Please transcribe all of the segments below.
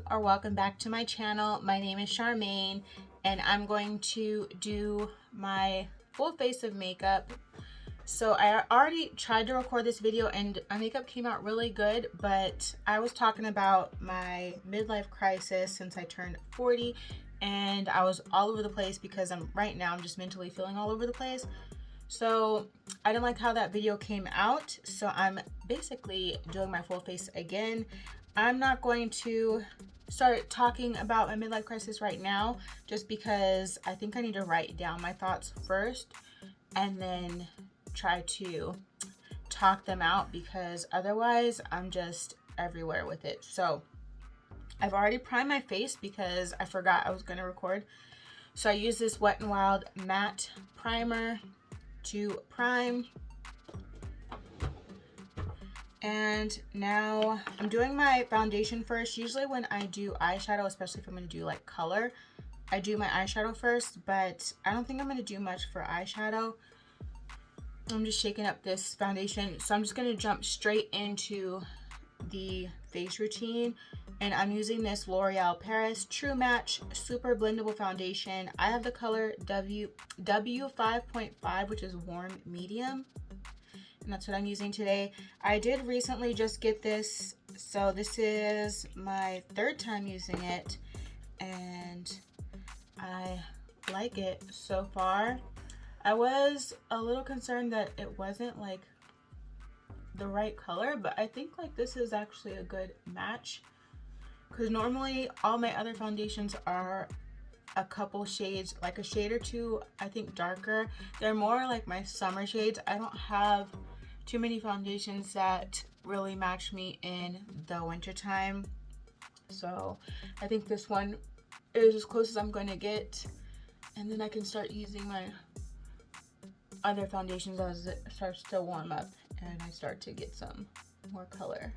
or welcome back to my channel. My name is Charmaine and I'm going to do my full face of makeup. So I already tried to record this video and my makeup came out really good, but I was talking about my midlife crisis since I turned 40 and I was all over the place because right now I'm just mentally feeling all over the place. So I didn't like how that video came out, so I'm basically doing my full face again. I'm not going to start talking about my midlife crisis right now just because I think I need to write down my thoughts first and then try to talk them out, because otherwise I'm just everywhere with it. So I've already primed my face because I forgot I was going to record. So I use this Wet n Wild matte primer to prime. And now I'm doing my foundation first. Usually when I do eyeshadow, especially if I'm going to do like color, I do my eyeshadow first, but I don't think I'm going to do much for eyeshadow. I'm just shaking up this foundation. So I'm just going to jump straight into the face routine. And I'm using this L'Oreal Paris True Match Super Blendable Foundation. I have the color W5.5, which is warm medium. And that's what I'm using today. I did recently just get this, so this is my third time using it, and I like it so far. I was a little concerned that it wasn't like the right color, but I think like this is actually a good match, because normally all my other foundations are a couple shades, like a shade or two, I think darker. They're more like my summer shades. I don't have too many foundations that really match me in the winter time. So I think this one is as close as I'm going to get, and then I can start using my other foundations as it starts to warm up and I start to get some more color.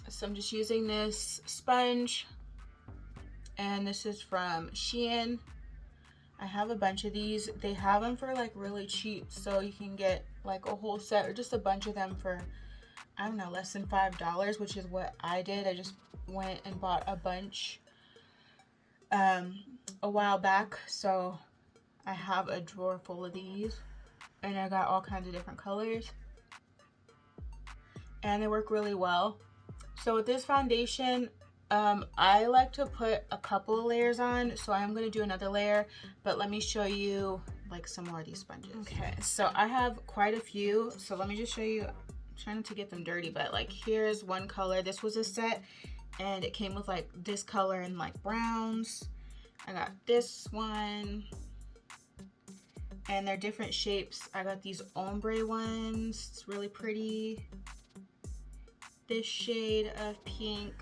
So I'm just using this sponge, and this is from Shein. I have a bunch of these. They have them for like really cheap, so you can get like a whole set or just a bunch of them for, I don't know, less than $5, which is what I did. I just went and bought a bunch a while back. So I have a drawer full of these, and I got all kinds of different colors, and they work really well. So with this foundation, I like to put a couple of layers on, so I'm going to do another layer, but let me show you like some more of these sponges. Okay, so I have quite a few, so let me just show you. I'm trying not to get them dirty, but like here's one color. This was a set, and it came with like this color and like browns. I got this one, and they're different shapes. I got these ombre ones. It's really pretty. This shade of pink.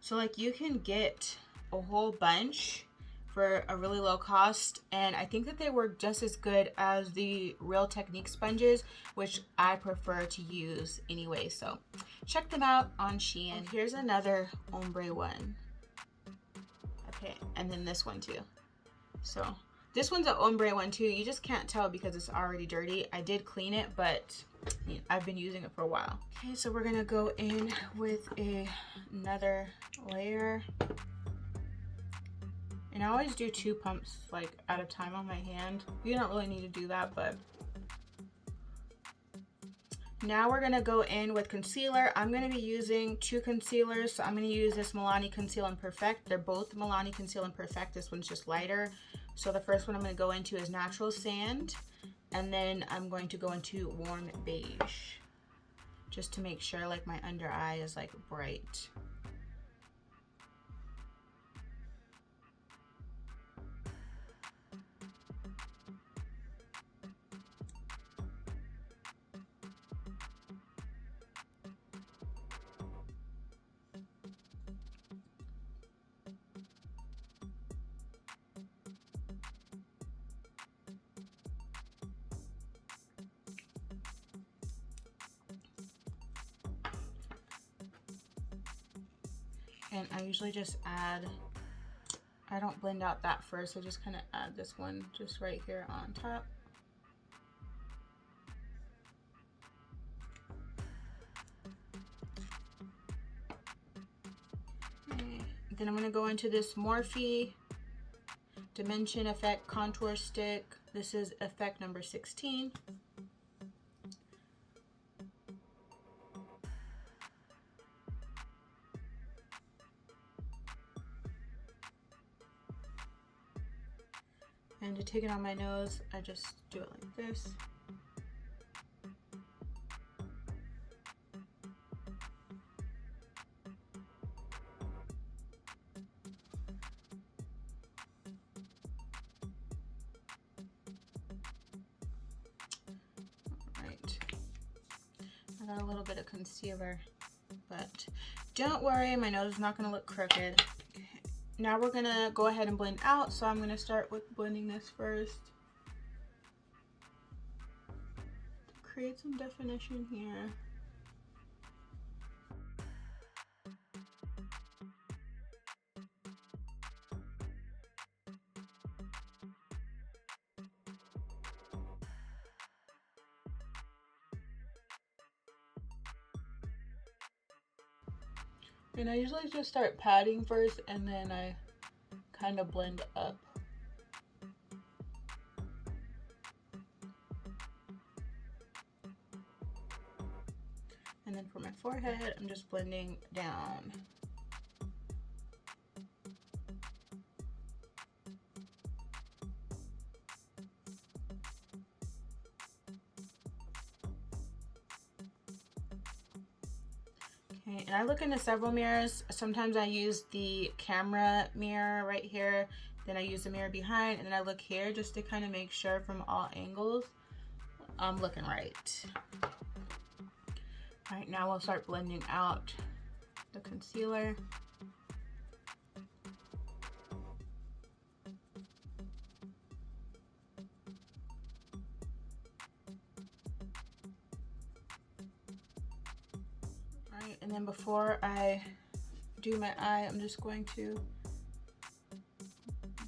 So like you can get a whole bunch for a really low cost, and I think that they work just as good as the Real Technique sponges, which I prefer to use anyway. So check them out on Shein. And here's another ombre one. Okay, and then this one too. So this one's an ombre one too. You just can't tell because it's already dirty. I did clean it, but I've been using it for a while. Okay, so we're gonna go in with another layer. And I always do 2 pumps like at a time on my hand. You don't really need to do that, but now we're gonna go in with concealer. I'm gonna be using 2 concealers. So I'm gonna use this Milani Conceal and Perfect. They're both Milani Conceal and Perfect. This one's just lighter. So the first one I'm gonna go into is Natural Sand, and then I'm going to go into Warm Beige, just to make sure like my under eye is like bright. And I usually just add, I don't blend out that first, I just kind of add this one just right here on top. Then I'm going to go into this Morphe Dimension Effect Contour Stick. This is effect number 16. And to take it on my nose, I just do it like this. Alright. I got a little bit of concealer, but don't worry, my nose is not going to look crooked. Now we're gonna go ahead and blend out, so I'm gonna start with blending this first. Create some definition here. And I usually just start patting first and then I kind of blend up. And then for my forehead, I'm just blending down. Okay, and I look into several mirrors. Sometimes I use the camera mirror right here, then I use the mirror behind, and then I look here just to kind of make sure from all angles I'm looking right. All right, now we'll start blending out the concealer. Alright, and then before I do my eye, I'm just going to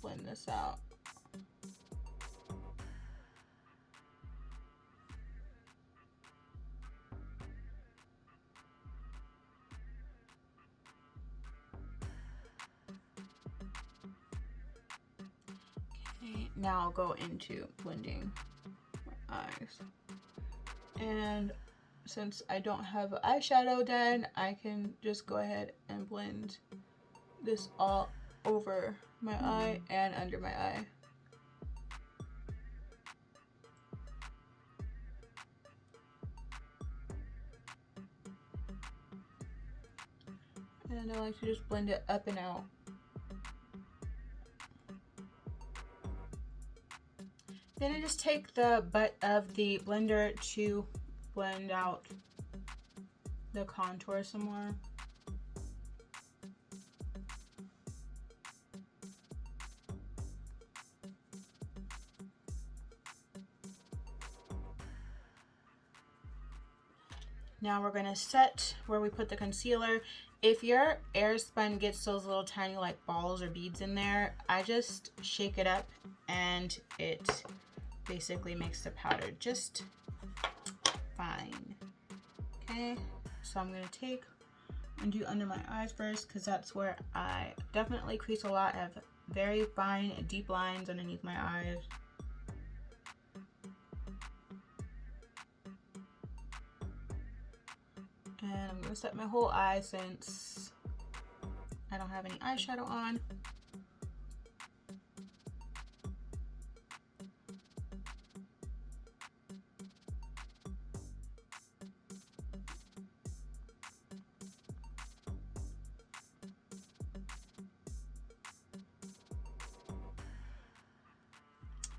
blend this out. Okay, now I'll go into blending my eyes. And since I don't have eyeshadow done, I can just go ahead and blend this all over my eye and under my eye. And I like to just blend it up and out. Then I just take the butt of the blender to blend out the contour some more. Now we're going to set where we put the concealer. If your AirSpun gets those little tiny like balls or beads in there, I just shake it up and it basically makes the powder just fine. Okay, so I'm going to take and do under my eyes first because that's where I definitely crease a lot. I have very fine deep lines underneath my eyes. And I'm going to set my whole eye since I don't have any eyeshadow on.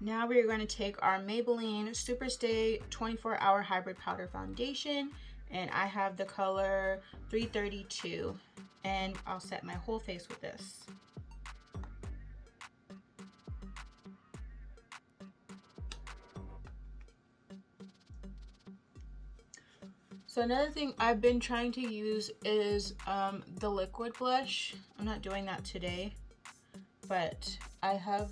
Now we are going to take our Maybelline Super Stay 24-Hour Hybrid Powder Foundation, and I have the color 332, and I'll set my whole face with this. So another thing I've been trying to use is the liquid blush. I'm not doing that today, but I have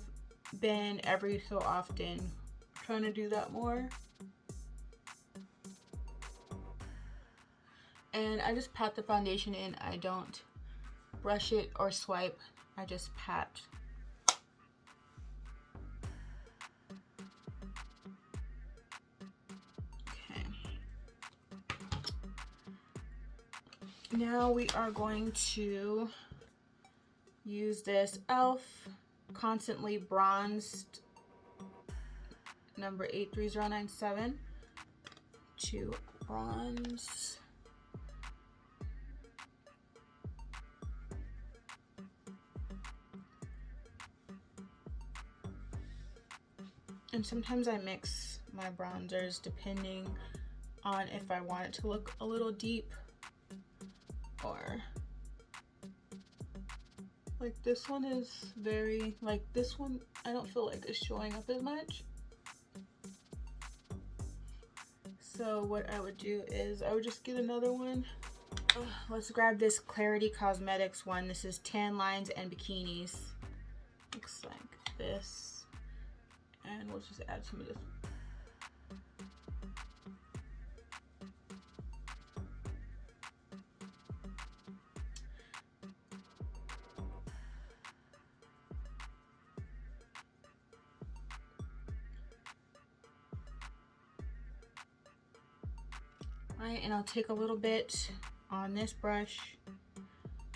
been every so often trying to do that more. And I just pat the foundation in. I don't brush it or swipe, I just pat. Okay. Now we are going to use this e.l.f. Constantly Bronzed number 83097 to bronze. And sometimes I mix my bronzers depending on if I want it to look a little deep, or like this one is very, like this one I don't feel like is showing up as much. So what I would do is I would just get another one. Let's grab this Klarity Kosmetics one. This is Tan Lines and Bikinis. Looks like this. And we'll just add some of this. All right, and I'll take a little bit on this brush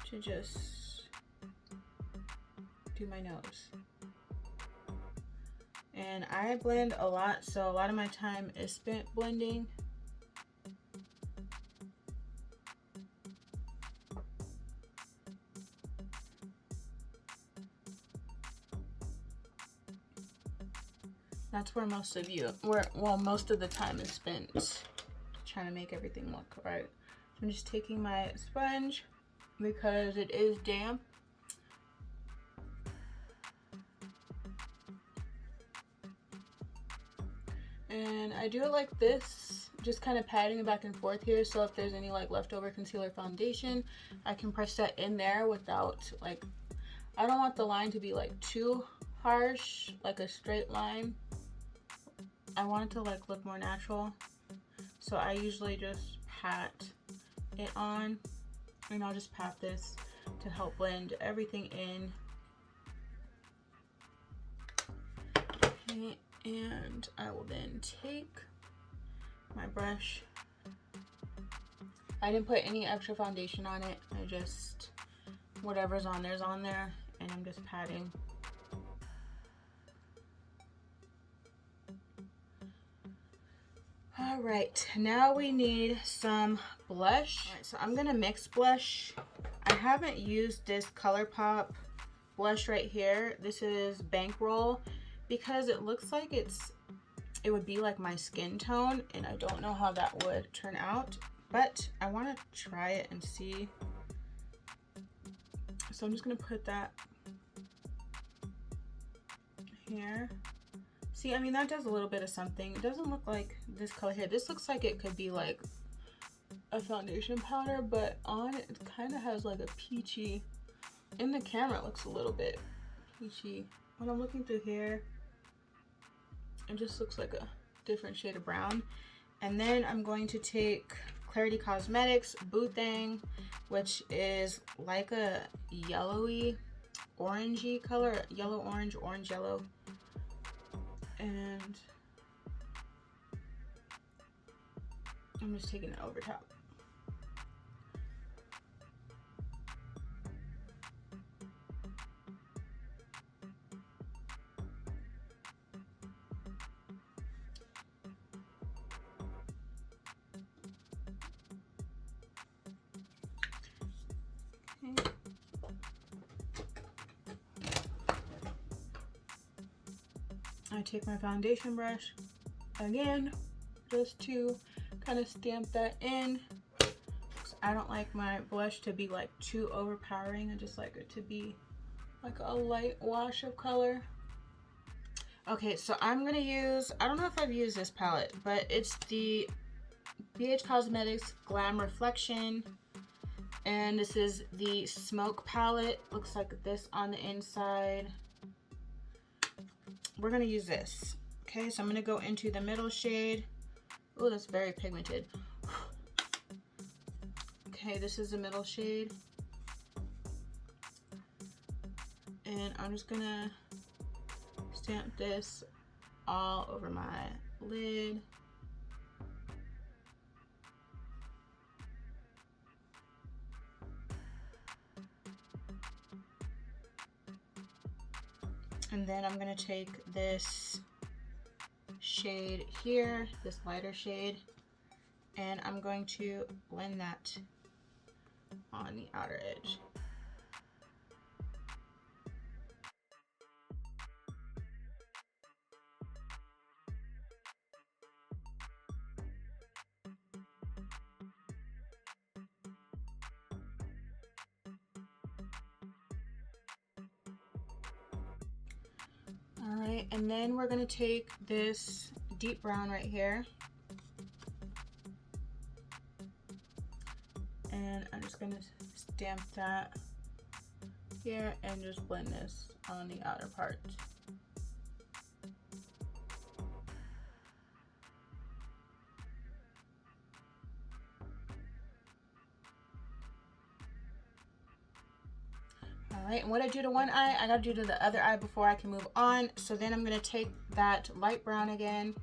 to just do my nose. And I blend a lot, so a lot of my time is spent blending. That's where most of most of the time is spent trying to make everything look right. So I'm just taking my sponge because it is damp. And I do it like this, just kind of patting it back and forth here, so if there's any like leftover concealer foundation, I can press that in there without like, I don't want the line to be like too harsh, like a straight line. I want it to like look more natural. So I usually just pat it on, and I'll just pat this to help blend everything in. Okay. And I will then take my brush. I didn't put any extra foundation on it. I just, whatever's on there's on there, and I'm just patting. All right, now we need some blush. All right, so I'm gonna mix blush. I haven't used this Colourpop blush right here. This is Bankroll, because it looks like it would be like my skin tone, and I don't know how that would turn out, but I want to try it and see. So I'm just gonna put that here. See, I mean, that does a little bit of something. It doesn't look like this color here. This looks like it could be like a foundation powder, but on it kind of has like a peachy, in the camera it looks a little bit peachy. When I'm looking through here, it just looks like a different shade of brown. And then I'm going to take Klarity Kosmetics Boo Thang, which is like a yellowy, orangey color, yellow orange, orange yellow. And I'm just taking it over top. I take my foundation brush again just to kind of stamp that in. I don't like my blush to be like too overpowering. I just like it to be like a light wash of color. Okay, so I'm gonna use, I don't know if I've used this palette, but it's the Beige Cosmetics Glam Reflection, and this is the Smoke palette. Looks like this on the inside. We're gonna use this. Okay, so I'm gonna go into the middle shade. Oh, that's very pigmented. Okay, this is the middle shade. And I'm just gonna stamp this all over my lid. And then I'm gonna take this shade here, this lighter shade, and I'm going to blend that on the outer edge. All right, and then we're gonna take this deep brown right here, and I'm just gonna stamp that here and just blend this on the outer part. All right, and what I do to one eye, I gotta do to the other eye before I can move on. So then I'm gonna take that light brown again,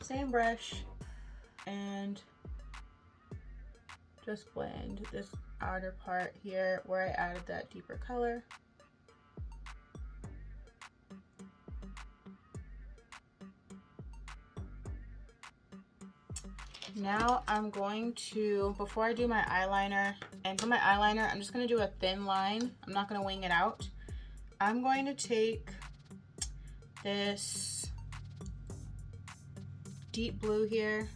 same brush, and just blend this outer part here where I added that deeper color. Now I'm going to, before I do my eyeliner, and for my eyeliner, I'm just gonna do a thin line. I'm not gonna wing it out. I'm going to take this deep blue here.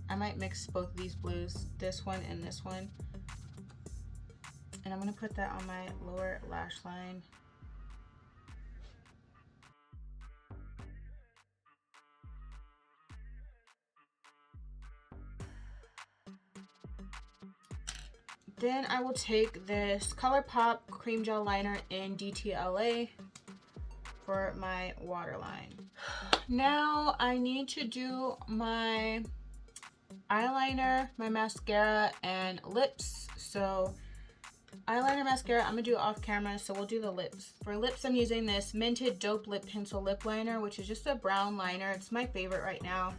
I might mix both of these blues, this one and this one. And I'm gonna put that on my lower lash line. Then I will take this Colourpop Cream Gel Liner in DTLA for my waterline. Now I need to do my eyeliner, my mascara, and lips. So eyeliner, mascara, I'm gonna do it off camera, so we'll do the lips. For lips, I'm using this Minted Dope Lip Pencil Lip Liner, which is just a brown liner. It's my favorite right now.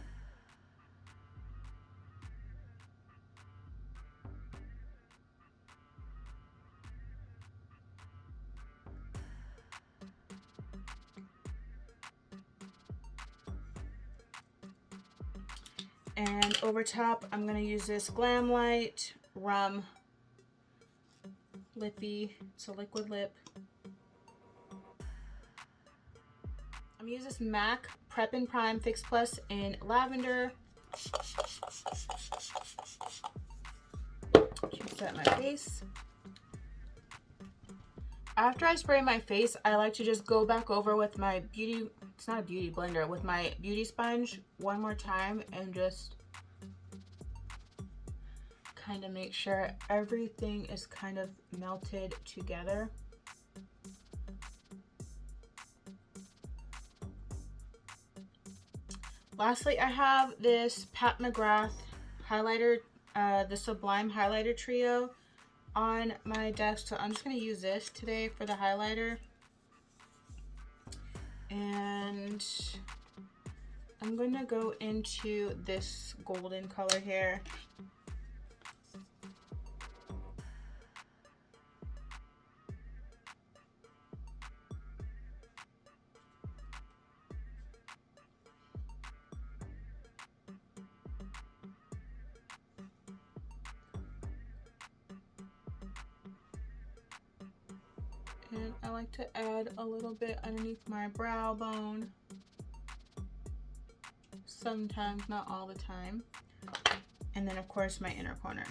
And over top, I'm gonna use this Glam Light Rum Lippy. It's a liquid lip. I'm gonna use this MAC Prep and Prime Fix Plus in Lavender. Just set my face. After I spray my face, I like to just go back over with my beauty, it's not a beauty blender, with my beauty sponge one more time and just kind of make sure everything is kind of melted together. Lastly, I have this Pat McGrath highlighter, the Sublime highlighter trio on my desk, so I'm just going to use this today for the highlighter. And I'm going to go into this golden color here. And I like to add a little bit underneath my brow bone. Sometimes, not all the time. And then of course my inner corner.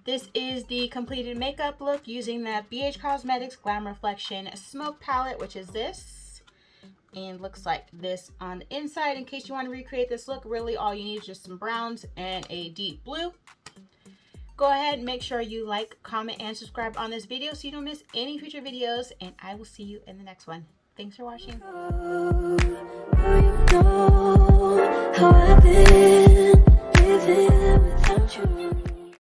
This is the completed makeup look using that Beige Cosmetics Glam Reflection Smoke Palette, which is this. and looks like this on the inside. In case you want to recreate this look, really all you need is just some browns and a deep blue. Go ahead and make sure you like, comment, and subscribe on this video so you don't miss any future videos, and I will see you in the next one. Thanks for watching.